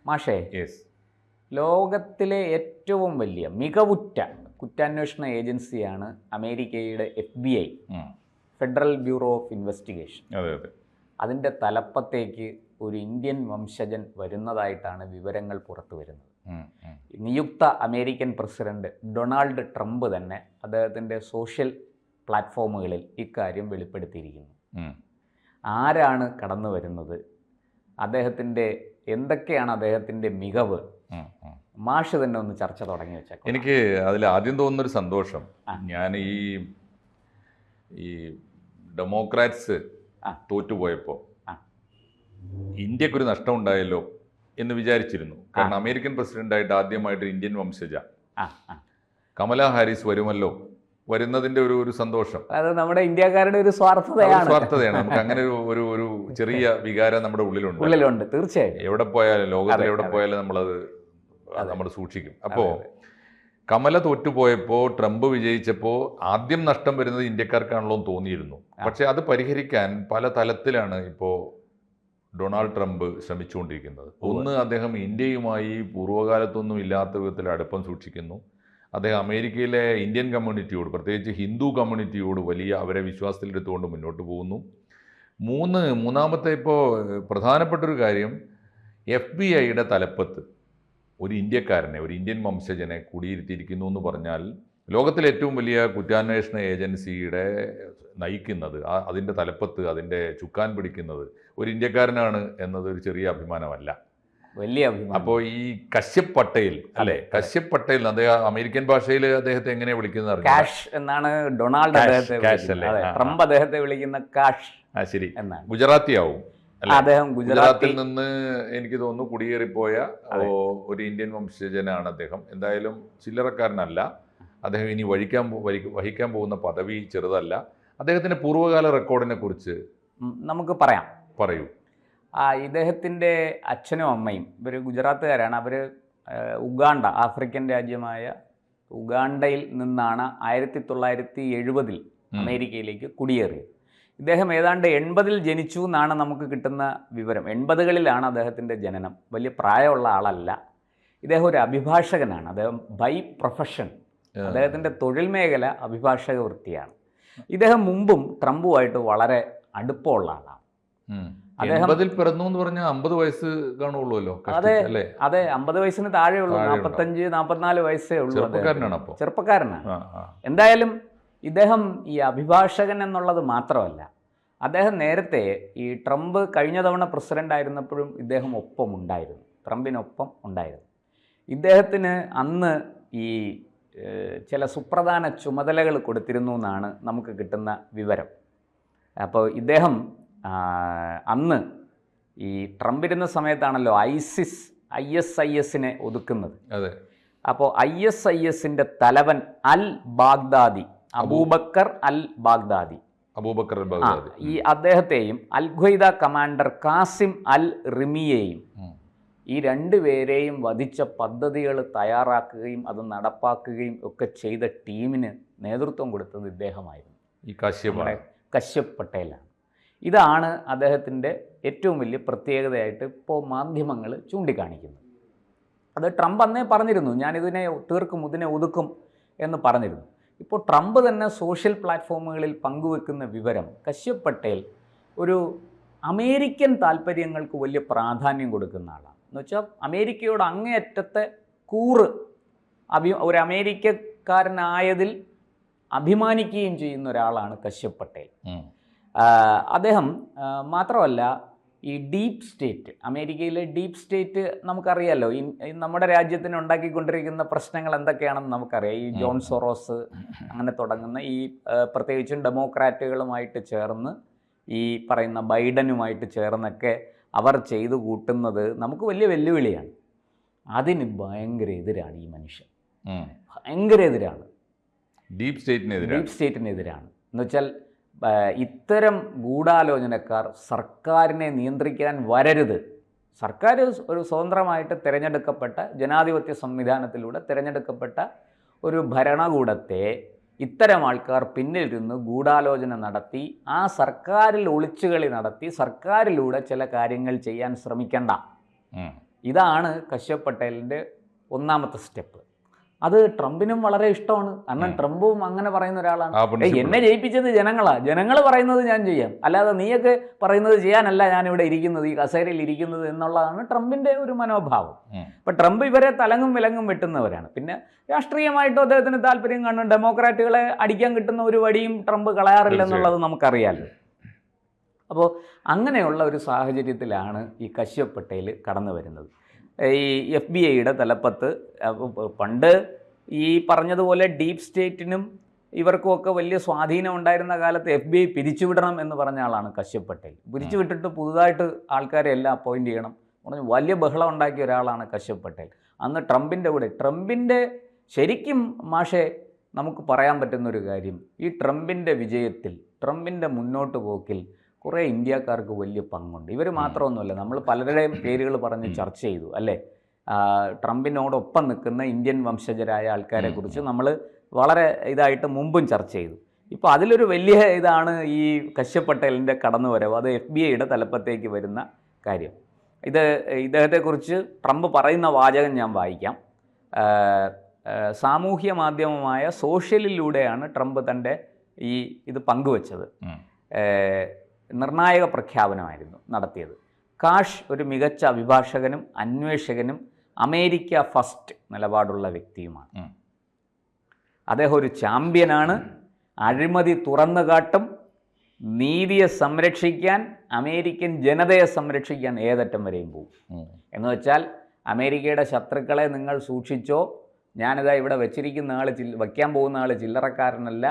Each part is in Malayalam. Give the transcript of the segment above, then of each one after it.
മാഷേ, യെസ്, ലോകത്തിലെ ഏറ്റവും വലിയ മികവുറ്റ കുറ്റാന്വേഷണ ഏജൻസിയാണ് അമേരിക്കയുടെ FBI, federal bureau of investigation. അതെ അതെ. അതിൻ്റെ തലപ്പത്തേക്ക് ഒരു ഇന്ത്യൻ വംശജൻ വരുന്നതായിട്ടാണ് വിവരങ്ങൾ പുറത്തു വരുന്നത്. നിയുക്ത അമേരിക്കൻ പ്രസിഡന്റ് ഡൊണാൾഡ് ട്രംപ് തന്നെ അദ്ദേഹത്തിൻ്റെ സോഷ്യൽ പ്ലാറ്റ്ഫോമുകളിൽ ഇക്കാര്യം വെളിപ്പെടുത്തിയിരിക്കുന്നു. ആരാണ് കടന്നു വരുന്നത്, അദ്ദേഹത്തിൻ്റെ എന്തൊക്കെയാണ് അദ്ദേഹത്തിൻ്റെ മികവ്, മാഷ് തന്നെ ഒന്ന് ചർച്ച തുടങ്ങി വെച്ചേക്കാം. എനിക്ക് അതിൽ ആദ്യം തോന്നുന്നൊരു സന്തോഷം, ഞാൻ ഈ ഡെമോക്രാറ്റ്സ് തോറ്റുപോയപ്പോൾ ഇന്ത്യക്കൊരു നഷ്ടം ഉണ്ടായല്ലോ എന്ന് വിചാരിച്ചിരുന്നു. കാരണം അമേരിക്കൻ പ്രസിഡന്റായിട്ട് ആദ്യമായിട്ട് ഇന്ത്യൻ വംശജ കമലാ ഹാരിസ് വരുന്നതിന്റെ ഒരു സന്തോഷം. അത് നമ്മുടെ ഇന്ത്യക്കാരുടെ ഒരു സ്വാർത്ഥതയാണ്. നമുക്ക് അങ്ങനെ ഒരു ചെറിയ വികാരം നമ്മുടെ ഉള്ളിലുണ്ട്. തീർച്ചയായും എവിടെ പോയാലും, ലോകത്തിൽ എവിടെ പോയാലും നമ്മൾ സൂക്ഷിക്കും. അപ്പോൾ കമല തോറ്റുപോയപ്പോൾ, ട്രംപ് വിജയിച്ചപ്പോൾ ആദ്യം നഷ്ടം വരുന്നത് ഇന്ത്യക്കാർക്കാണല്ലോ എന്ന് തോന്നിയിരുന്നു. പക്ഷെ അത് പരിഹരിക്കാൻ പല തലത്തിലാണ് ഇപ്പോൾ ഡൊണാൾഡ് ട്രംപ് ശ്രമിച്ചുകൊണ്ടിരിക്കുന്നത്. ഒന്ന്, അദ്ദേഹം ഇന്ത്യയുമായി പൂർവ്വകാലത്തൊന്നും ഇല്ലാത്ത വിധത്തിൽ അടുപ്പം സൂക്ഷിക്കുന്നു. അദ്ദേഹം അമേരിക്കയിലെ ഇന്ത്യൻ കമ്മ്യൂണിറ്റിയോട്, പ്രത്യേകിച്ച് ഹിന്ദു കമ്മ്യൂണിറ്റിയോട് വലിയ അവരെ വിശ്വാസത്തിലെടുത്തുകൊണ്ട് മുന്നോട്ട് പോകുന്നു. മൂന്നാമത്തെ ഇപ്പോൾ പ്രധാനപ്പെട്ടൊരു കാര്യം, FBI തലപ്പത്ത് ഒരു ഇന്ത്യക്കാരനെ, ഒരു ഇന്ത്യൻ വംശജനെ കുടിയിരുത്തിയിരിക്കുന്നു എന്ന് പറഞ്ഞാൽ ലോകത്തിലെ ഏറ്റവും വലിയ കുറ്റാന്വേഷണ ഏജൻസിയുടെ നയിക്കുന്നത്, അതിൻ്റെ തലപ്പത്ത് അതിൻ്റെ ചുക്കാൻ പിടിക്കുന്നത് ഒരു ഇന്ത്യക്കാരനാണ് എന്നത് ഒരു ചെറിയ അഭിമാനമല്ല, വലിയ അഭിമാനം. അപ്പോൾ ഈ കശ്യപ് പട്ടേൽ അല്ലേ, കശ്യപ് പട്ടേൽ, അദ്ദേഹം അമേരിക്കൻ ഭാഷയിൽ അദ്ദേഹത്തെ എങ്ങനെ വിളിക്കുന്നത്, കാഷ് എന്നാണ് ഡൊണാൾഡ് അദ്ദേഹത്തെ, ട്രംപ് അദ്ദേഹത്തെ വിളിക്കുന്ന കാഷ്. ശരി, ഗുജറാത്തി ആവും. അദ്ദേഹം ഗുജറാത്തിൽ നിന്ന് എനിക്ക് തോന്നുന്നു കുടിയേറിപ്പോയ ഒരു ഇന്ത്യൻ വംശജനാണ് അദ്ദേഹം. എന്തായാലും ചില്ലറക്കാരനല്ല അദ്ദേഹം. ഇനി വഹിക്കാൻ പോകുന്ന പദവി ചെറുതല്ല. അദ്ദേഹത്തിൻ്റെ പൂർവ്വകാല റെക്കോർഡിനെ കുറിച്ച് നമുക്ക് പറയൂ. ഇദ്ദേഹത്തിൻ്റെ അച്ഛനും അമ്മയും ഇവർ ഗുജറാത്തുകാരാണ്. അവർ ഉഗാണ്ട, ആഫ്രിക്കൻ രാജ്യമായ ഉഗാണ്ടയിൽ നിന്നാണ് 1970 അമേരിക്കയിലേക്ക് കുടിയേറിയത്. ഇദ്ദേഹം ഏതാണ്ട് 80 ജനിച്ചു എന്നാണ് നമുക്ക് കിട്ടുന്ന വിവരം. 80കളിലാണ് അദ്ദേഹത്തിൻ്റെ ജനനം. വലിയ പ്രായമുള്ള ആളല്ല. ഇദ്ദേഹം ഒരു അഭിഭാഷകനാണ്. അദ്ദേഹം ബൈ പ്രൊഫഷൻ, അദ്ദേഹത്തിൻ്റെ തൊഴിൽ മേഖല അഭിഭാഷക വൃത്തിയാണ്. ഇദ്ദേഹം മുമ്പും ട്രംപുമായിട്ട് വളരെ അടുപ്പമുള്ള ആളാണ്. അദ്ദേഹം പിറന്നു എന്ന് പറഞ്ഞാൽ 50 വയസ്സ് കാണുള്ളൂല്ലോ. അതെ, 50 വയസ്സിന് താഴെയുള്ളൂ. 45-44 വയസ്സേ ഉള്ളൂ. ചെറുപ്പക്കാരനാണ്. എന്തായാലും ഇദ്ദേഹം ഈ അഭിഭാഷകൻ എന്നുള്ളത് മാത്രമല്ല, അദ്ദേഹം നേരത്തെ ഈ ട്രംപ് കഴിഞ്ഞ തവണ പ്രസിഡന്റ് ആയിരുന്നപ്പോഴും ഇദ്ദേഹം ട്രംപിനൊപ്പം ഉണ്ടായിരുന്നു. ഇദ്ദേഹത്തിന് അന്ന് ഈ ചില സുപ്രധാന ചുമതലകൾ കൊടുത്തിരുന്നു എന്നാണ് നമുക്ക് കിട്ടുന്ന വിവരം. അപ്പോൾ ഇദ്ദേഹം അന്ന് ഈ ട്രംപ് ഇരുന്ന സമയത്താണല്ലോ ISIS-നെ ഒതുക്കുന്നത്. അപ്പോൾ ISIS-ന്റെ തലവൻ അബൂബക്കർ അൽ ബാഗ്ദാദി, ഈ അദ്ദേഹത്തെയും അൽ ഖ്വയ്ദ കമാൻഡർ കാസിം അൽ റിമിയെയും, ഈ രണ്ടുപേരെയും വധിച്ച പദ്ധതികൾ തയ്യാറാക്കുകയും അത് നടപ്പാക്കുകയും ഒക്കെ ചെയ്ത ടീമിന് നേതൃത്വം കൊടുത്തത് ഇദ്ദേഹമായിരുന്നു. ഈ കശ്യപ് പട്ടേലാണ്. ഇതാണ് അദ്ദേഹത്തിൻ്റെ ഏറ്റവും വലിയ പ്രത്യേകതയായിട്ട് ഇപ്പോൾ മാധ്യമങ്ങൾ ചൂണ്ടിക്കാണിക്കുന്നത്. അത് ട്രംപ് അന്നേ പറഞ്ഞിരുന്നു, ഞാനിതിനെ തീർക്കും, ഇതിനെ ഒതുക്കും എന്ന് പറഞ്ഞിരുന്നു. ഇപ്പോൾ ട്രംപ് തന്നെ സോഷ്യൽ പ്ലാറ്റ്ഫോമുകളിൽ പങ്കുവെക്കുന്ന വിവരം, കശ്യപ് പട്ടേൽ ഒരു അമേരിക്കൻ താല്പര്യങ്ങൾക്ക് വലിയ പ്രാധാന്യം കൊടുക്കുന്ന ആളാണ്. എന്നുവെച്ചാൽ അമേരിക്കയോട് അങ്ങേയറ്റത്തെ ഒരു അമേരിക്കക്കാരനായതിൽ അഭിമാനിക്കുകയും ചെയ്യുന്ന ഒരാളാണ് കശ്യപ് പട്ടേൽ. അദ്ദേഹം മാത്രമല്ല, ഈ ഡീപ്പ് സ്റ്റേറ്റ്, അമേരിക്കയിലെ ഡീപ്പ് സ്റ്റേറ്റ് നമുക്കറിയാമല്ലോ. നമ്മുടെ രാജ്യത്തിന് ഉണ്ടാക്കിക്കൊണ്ടിരിക്കുന്ന പ്രശ്നങ്ങൾ എന്തൊക്കെയാണെന്ന് നമുക്കറിയാം. ഈ ജോൺ സോറോസ് അങ്ങനെ തുടങ്ങുന്ന ഈ പ്രത്യേകിച്ചും ഡെമോക്രാറ്റുകളുമായിട്ട് ചേർന്ന്, ഈ പറയുന്ന ബൈഡനുമായിട്ട് ചേർന്നൊക്കെ അവർ ചെയ്തു കൂട്ടുന്നത് നമുക്ക് വലിയ വെല്ലുവിളിയാണ്. അതിന് ഭയങ്കര എതിരാണ് ഈ മനുഷ്യൻ, ഭയങ്കര എതിരാണ്, ഡീപ്പ് സ്റ്റേറ്റിനെതിരാണ്. എന്നുവെച്ചാൽ ഇത്തരം ഗൂഢാലോചനക്കാർ സർക്കാരിനെ നിയന്ത്രിക്കാൻ വരരുത്. സർക്കാർ ഒരു സ്വതന്ത്രമായിട്ട് തിരഞ്ഞെടുക്കപ്പെട്ട, ജനാധിപത്യ സംവിധാനത്തിലൂടെ തിരഞ്ഞെടുക്കപ്പെട്ട ഒരു ഭരണകൂടത്തെ ഇത്തരം ആൾക്കാർ പിന്നിലിരുന്ന് ഗൂഢാലോചന നടത്തി, ആ സർക്കാരിൽ ഒളിച്ചുകളി നടത്തി, സർക്കാരിലൂടെ ചില കാര്യങ്ങൾ ചെയ്യാൻ ശ്രമിക്കണ്ട. ഇതാണ് കശ്യപ് പട്ടേലിൻ്റെ ഒന്നാമത്തെ സ്റ്റെപ്പ്. അത് ട്രംപിനും വളരെ ഇഷ്ടമാണ്. കാരണം ട്രംപും അങ്ങനെ പറയുന്ന ഒരാളാണ്. എന്നെ ജയിപ്പിച്ചത് ജനങ്ങളാണ്, ജനങ്ങൾ പറയുന്നത് ഞാൻ ചെയ്യാം, അല്ലാതെ നീയൊക്കെ പറയുന്നത് ചെയ്യാനല്ല ഞാനിവിടെ ഇരിക്കുന്നത്, ഈ കസേരയിൽ ഇരിക്കുന്നത് എന്നുള്ളതാണ് ട്രംപിൻ്റെ ഒരു മനോഭാവം. അപ്പം ട്രംപ് ഇവരെ തലങ്ങും വിലങ്ങും വെട്ടുന്നവരാണ്. പിന്നെ രാഷ്ട്രീയമായിട്ടും അദ്ദേഹത്തിന് താല്പര്യം കാണും. ഡെമോക്രാറ്റുകളെ അടിക്കാൻ കിട്ടുന്ന ഒരു വടിയും ട്രംപ് കളയാറില്ലെന്നുള്ളത് നമുക്കറിയാമല്ലോ. അപ്പോൾ അങ്ങനെയുള്ള ഒരു സാഹചര്യത്തിലാണ് ഈ കശ്യപ് പട്ടേൽ കടന്നു വരുന്നത്. ഈ FBI തലപ്പത്ത് പണ്ട് ഈ പറഞ്ഞതുപോലെ ഡീപ്പ് സ്റ്റേറ്റിനും ഇവർക്കുമൊക്കെ വലിയ സ്വാധീനം ഉണ്ടായിരുന്ന കാലത്ത് FBI പിരിച്ചുവിടണം എന്ന് പറഞ്ഞ ആളാണ് കശ്യപ് പട്ടേൽ. പിരിച്ചുവിട്ടിട്ട് പുതുതായിട്ട് ആൾക്കാരെ എല്ലാം അപ്പോയിൻ്റ് ചെയ്യണം പറഞ്ഞു വലിയ ബഹളം ഉണ്ടാക്കിയ ഒരാളാണ് കശ്യപ് പട്ടേൽ. അന്ന് ട്രംപിൻ്റെ ശരിക്കും മാഷെ നമുക്ക് പറയാൻ പറ്റുന്നൊരു കാര്യം, ഈ ട്രംപിൻ്റെ വിജയത്തിൽ, ട്രംപിൻ്റെ മുന്നോട്ട് പോക്കിൽ കുറേ ഇന്ത്യക്കാർക്ക് വലിയ പങ്കുണ്ട്. ഇവർ മാത്രമൊന്നുമല്ല, നമ്മൾ പലരുടെയും പേരുകൾ പറഞ്ഞ് ചർച്ച ചെയ്തു അല്ലേ. ട്രംപിനോടൊപ്പം നിൽക്കുന്ന ഇന്ത്യൻ വംശജരായ ആൾക്കാരെ കുറിച്ച് നമ്മൾ വളരെ ഇതായിട്ട് മുമ്പും ചർച്ച ചെയ്തു. ഇപ്പോൾ അതിലൊരു വലിയ ഇതാണ് ഈ കശ്യപ് പട്ടേലിൻ്റെ കടന്നുവരവ്. അത് FBI തലപ്പത്തേക്ക് വരുന്ന കാര്യം. ഇദ്ദേഹത്തെക്കുറിച്ച് ട്രംപ് പറയുന്ന വാചകം ഞാൻ വായിക്കാം. സാമൂഹ്യ മാധ്യമമായ സോഷ്യലിലൂടെയാണ് ട്രംപ് തൻ്റെ ഇത് പങ്കുവച്ചത്. നിർണായക പ്രഖ്യാപനമായിരുന്നു നടത്തിയത്. കാഷ് ഒരു മികച്ച അഭിഭാഷകനും അന്വേഷകനും അമേരിക്ക ഫസ്റ്റ് നിലപാടുള്ള വ്യക്തിയുമാണ്. അദ്ദേഹം ഒരു ചാമ്പ്യനാണ്. അഴിമതി തുറന്നു കാട്ടും. നീതിയെ സംരക്ഷിക്കാൻ, അമേരിക്കൻ ജനതയെ സംരക്ഷിക്കാൻ ഏതറ്റം വരെയും പോകും. എന്ന് വെച്ചാൽ അമേരിക്കയുടെ ശത്രുക്കളെ നിങ്ങൾ സൂക്ഷിച്ചോ, ഞാനിതാ ഇവിടെ വയ്ക്കാൻ പോകുന്ന ആൾ ചില്ലറക്കാരനല്ല,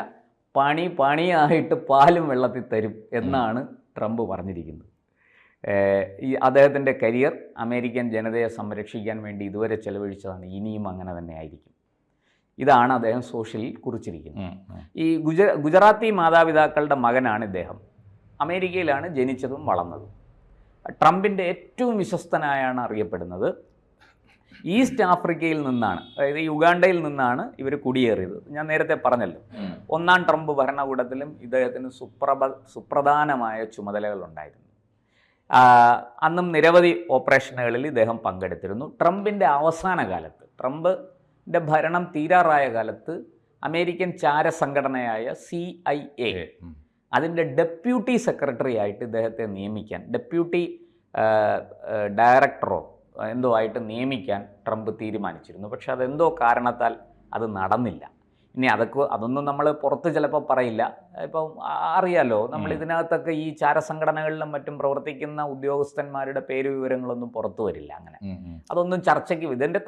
പണിയായിട്ട് പാലും വെള്ളത്തിൽ തരും എന്നാണ് ട്രംപ് പറഞ്ഞിരിക്കുന്നത്. അദ്ദേഹത്തിൻ്റെ കരിയർ അമേരിക്കൻ ജനതയെ സംരക്ഷിക്കാൻ വേണ്ടി ഇതുവരെ ചെലവഴിച്ചതാണ്, ഇനിയും അങ്ങനെ തന്നെ ആയിരിക്കും. ഇതാണ് അദ്ദേഹം സോഷ്യലിൽ കുറിച്ചിരിക്കുന്നത്. ഈ ഗുജറാത്തി മാതാപിതാക്കളുടെ മകനാണ് ഇദ്ദേഹം. അമേരിക്കയിലാണ് ജനിച്ചതും വളർന്നതും. ട്രംപിൻ്റെ ഏറ്റവും വിശ്വസ്തനായാണ് അറിയപ്പെടുന്നത്. ഈസ്റ്റ് ആഫ്രിക്കയിൽ നിന്നാണ്, അതായത് യുഗാണ്ടയിൽ നിന്നാണ് ഇവർ കുടിയേറിയത്. ഞാൻ നേരത്തെ പറഞ്ഞല്ലോ, ഒന്നാം ട്രംപ് ഭരണകൂടത്തിലും ഇദ്ദേഹത്തിന് സുപ്രധാനമായ ചുമതലകളുണ്ടായിരുന്നു. അന്നും നിരവധി ഓപ്പറേഷനുകളിൽ ഇദ്ദേഹം പങ്കെടുത്തിരുന്നു. ട്രംപിൻ്റെ അവസാന കാലത്ത്, ട്രംപിൻ്റെ ഭരണം തീരാറായ കാലത്ത് അമേരിക്കൻ ചാരസംഘടനയായ CIA അതിൻ്റെ ഡെപ്യൂട്ടി സെക്രട്ടറി ആയിട്ട് ഇദ്ദേഹത്തെ നിയമിക്കാൻ, ഡെപ്യൂട്ടി ഡയറക്ടറോ എന്തോ ആയിട്ട് നിയമിക്കാൻ ട്രംപ് തീരുമാനിച്ചിരുന്നു. പക്ഷെ അതെന്തോ കാരണത്താൽ അത് നടന്നില്ല. ഇനി അതൊന്നും നമ്മൾ പുറത്ത് ചിലപ്പോൾ പറയില്ല. ഇപ്പം അറിയാലോ, നമ്മൾ ഇതിനകത്തൊക്കെ ഈ ചാരസംഘടനകളിലും മറ്റും പ്രവർത്തിക്കുന്ന ഉദ്യോഗസ്ഥന്മാരുടെ പേര് വിവരങ്ങളൊന്നും പുറത്തു വരില്ല. അങ്ങനെ അതൊന്നും ചർച്ചയ്ക്ക് ഇതിൻ്റെ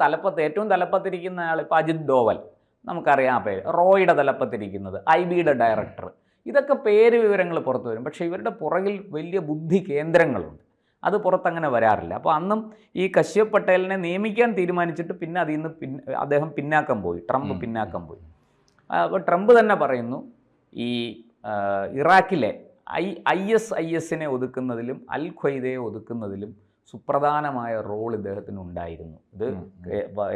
ഏറ്റവും തലപ്പത്തിരിക്കുന്ന ആൾ ഇപ്പോൾ അജിത് ഡോവൽ, നമുക്കറിയാം ആ പേര്. റോയുടെ തലപ്പത്തിരിക്കുന്നത്, IBയുടെ ഡയറക്ടർ, ഇതൊക്കെ പേര് വിവരങ്ങൾ പുറത്തു വരും. പക്ഷേ ഇവരുടെ പുറകിൽ വലിയ ബുദ്ധി കേന്ദ്രങ്ങളുണ്ട്, അത് പുറത്തങ്ങനെ വരാറില്ല. അപ്പോൾ അന്നും ഈ കശ്യപ് പട്ടേലിനെ നിയമിക്കാൻ തീരുമാനിച്ചിട്ട് പിന്നെ അതിൽ നിന്ന് അദ്ദേഹം പിന്നാക്കം പോയി, ട്രംപ് പിന്നാക്കം പോയി. അപ്പോൾ ട്രംപ് തന്നെ പറയുന്നു, ഈ ഇറാഖിലെ ISISനെ ഒതുക്കുന്നതിലും അൽ ഖ്വയ്ദയെ ഒതുക്കുന്നതിലും സുപ്രധാനമായ റോൾ ഇദ്ദേഹത്തിന് ഉണ്ടായിരുന്നു. ഇത്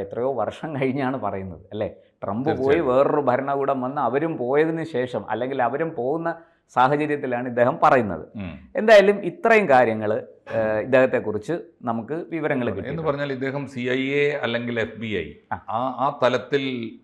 എത്രയോ വർഷം കഴിഞ്ഞാണ് പറയുന്നത് അല്ലേ. ട്രംപ് പോയി വേറൊരു ഭരണകൂടം വന്ന് അവരും പോയതിന് ശേഷം, അല്ലെങ്കിൽ അവരും പോകുന്ന സാഹചര്യത്തിലാണ് ഇദ്ദേഹം പറയുന്നത്. എന്തായാലും ഇത്രയും കാര്യങ്ങൾ ഇദ്ദേഹത്തെക്കുറിച്ച് നമുക്ക് വിവരങ്ങൾ കിട്ടും. എന്ന് പറഞ്ഞാൽ ഇദ്ദേഹം CIA അല്ലെങ്കിൽ FBI ആ തലത്തിൽ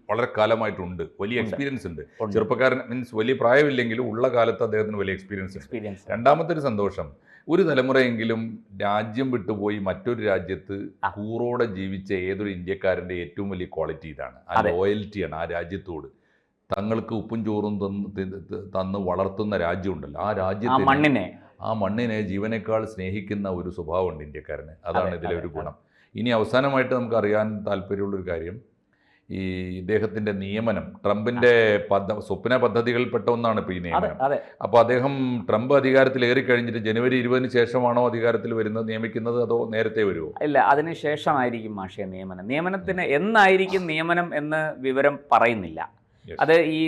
വളരെ കാലമായിട്ടുണ്ട്, വലിയ എക്സ്പീരിയൻസ് ഉണ്ട്. ചെറുപ്പക്കാരൻ മീൻസ് വലിയ പ്രായമില്ലെങ്കിലും ഉള്ള കാലത്ത് അദ്ദേഹത്തിന് വലിയ എക്സ്പീരിയൻസ്. രണ്ടാമത്തെ ഒരു സന്തോഷം, ഒരു തലമുറയെങ്കിലും രാജ്യം വിട്ടുപോയി മറ്റൊരു രാജ്യത്ത് കൂറോടെ ജീവിച്ച ഏതൊരു ഇന്ത്യക്കാരൻ്റെ ഏറ്റവും വലിയ ക്വാളിറ്റി ഇതാണ്. ആ ലോയൽറ്റിയാണ് ആ രാജ്യത്തോട്. തങ്ങൾക്ക് ഉപ്പും ചോറും തന്ന് വളർത്തുന്ന രാജ്യമുണ്ടല്ലോ, ആ മണ്ണിനെ ജീവനേക്കാൾ സ്നേഹിക്കുന്ന ഒരു സ്വഭാവമുണ്ട് ഇന്ത്യക്കാരന്. അതാണ് ഇതിലെ ഒരു ഗുണം. ഇനി അവസാനമായിട്ട് നമുക്ക് അറിയാൻ താല്പര്യമുള്ളൊരു കാര്യം, ഈ ഇദ്ദേഹത്തിൻ്റെ നിയമനം ട്രംപിൻ്റെ സ്വപ്ന പദ്ധതികളിൽപ്പെട്ട ഒന്നാണ് ഇപ്പോൾ ഈ നിയമനം. അപ്പോൾ അദ്ദേഹം ട്രംപ് അധികാരത്തിലേറി കഴിഞ്ഞിട്ട് ജനുവരി 20 ശേഷമാണോ അധികാരത്തിൽ വരുന്നത്, നിയമിക്കുന്നത്, അതോ നേരത്തെ വരുമോ? ഇല്ല, അതിന് ശേഷമായിരിക്കും മാഷേ നിയമനം. നിയമനത്തിന് എന്നായിരിക്കും നിയമനം എന്ന് വിവരം പറയുന്നില്ല. അത് ഈ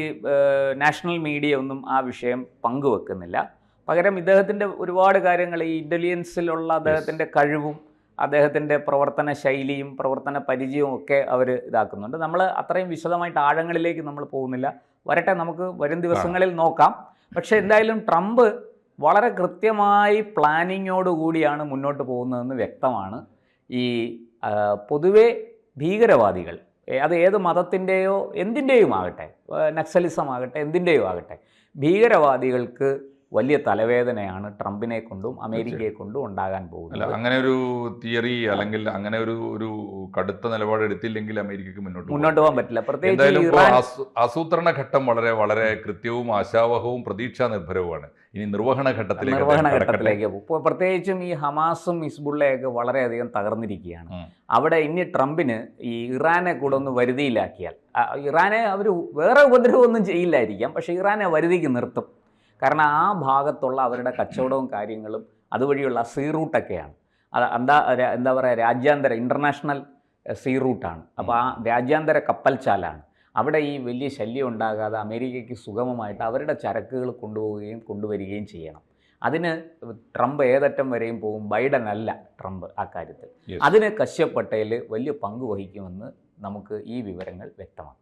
നാഷണൽ മീഡിയ ഒന്നും ആ വിഷയം പങ്കുവെക്കുന്നില്ല. പകരം ഇദ്ദേഹത്തിൻ്റെ ഒരുപാട് കാര്യങ്ങൾ, ഈ ഇൻ്റലിജൻസിലുള്ള അദ്ദേഹത്തിൻ്റെ കഴിവും അദ്ദേഹത്തിൻ്റെ പ്രവർത്തന ശൈലിയും പ്രവർത്തന പരിചയവും ഒക്കെ അവർ ഇതാക്കുന്നുണ്ട്. നമ്മൾ അത്രയും വിശദമായിട്ട് ആഴങ്ങളിലേക്ക് നമ്മൾ പോകുന്നില്ല, വരട്ടെ, നമുക്ക് വരും ദിവസങ്ങളിൽ നോക്കാം. പക്ഷേ എന്തായാലും ട്രംപ് വളരെ കൃത്യമായി പ്ലാനിങ്ങോടുകൂടിയാണ് മുന്നോട്ട് പോകുന്നതെന്ന് വ്യക്തമാണ്. ഈ പൊതുവെ ഭീകരവാദികൾ, അത് ഏത് മതത്തിൻ്റെയോ എന്തിൻ്റെയും ആകട്ടെ, നക്സലിസം ആകട്ടെ എന്തിൻ്റെയും ആകട്ടെ, ഭീകരവാദികൾക്ക് വലിയ തലവേദനയാണ് ട്രംപിനെ കൊണ്ടും അമേരിക്കയെ കൊണ്ടും ഉണ്ടാകാൻ പോകുന്നത്. അങ്ങനെ ഒരു തിയറി അല്ലെങ്കിൽ അങ്ങനെ ഒരു കടുത്ത നിലപാട് എടുത്തില്ലെങ്കിൽ അമേരിക്കക്ക് മുന്നോട്ട് പോകാൻ പറ്റില്ല. പ്രത്യേകിച്ച് ആസൂത്രണ ഘട്ടം വളരെ വളരെ കൃത്യവും ആശാവഹവും പ്രതീക്ഷാ നിർഭരവുമാണ്. ഇനി നിർവഹണ ഘട്ടത്തിലേക്ക് പോകും. പ്രത്യേകിച്ചും ഈ ഹമാസും ഹിസ്ബുള്ളയൊക്കെ വളരെയധികം തകർന്നിരിക്കുകയാണ്. അവിടെ ഇനി ട്രംപിന് ഈ ഇറാനെ കൂടെ ഒന്ന് വരുതിയിലാക്കിയാൽ, ഇറാനെ അവർ വേറെ ഉപദ്രവമൊന്നും ചെയ്യില്ലായിരിക്കാം, പക്ഷേ ഇറാനെ വരുതിക്ക് നിർത്തും. കാരണം ആ ഭാഗത്തുള്ള അവരുടെ കച്ചവടവും കാര്യങ്ങളും അതുവഴിയുള്ള സീ റൂട്ടൊക്കെയാണ്. അത് എന്താ പറയുക, രാജ്യാന്തര ഇൻ്റർനാഷണൽ സീ റൂട്ടാണ്. അപ്പോൾ ആ രാജ്യാന്തര കപ്പൽച്ചാലാണ്. അവിടെ ഈ വലിയ ശല്യം ഉണ്ടാകാതെ അമേരിക്കയ്ക്ക് സുഗമമായിട്ട് അവരുടെ ചരക്കുകൾ കൊണ്ടുപോവുകയും കൊണ്ടുവരികയും ചെയ്യണം. അതിന് ട്രംപ് ഏതറ്റം വരെയും പോകും. ബൈഡൻ അല്ല ട്രംപ് ആ കാര്യത്തിൽ. അതിന് കശ്യപ് പട്ടേൽ വലിയ പങ്ക് വഹിക്കുമെന്ന് നമുക്ക് ഈ വിവരങ്ങൾ വ്യക്തമാണ്.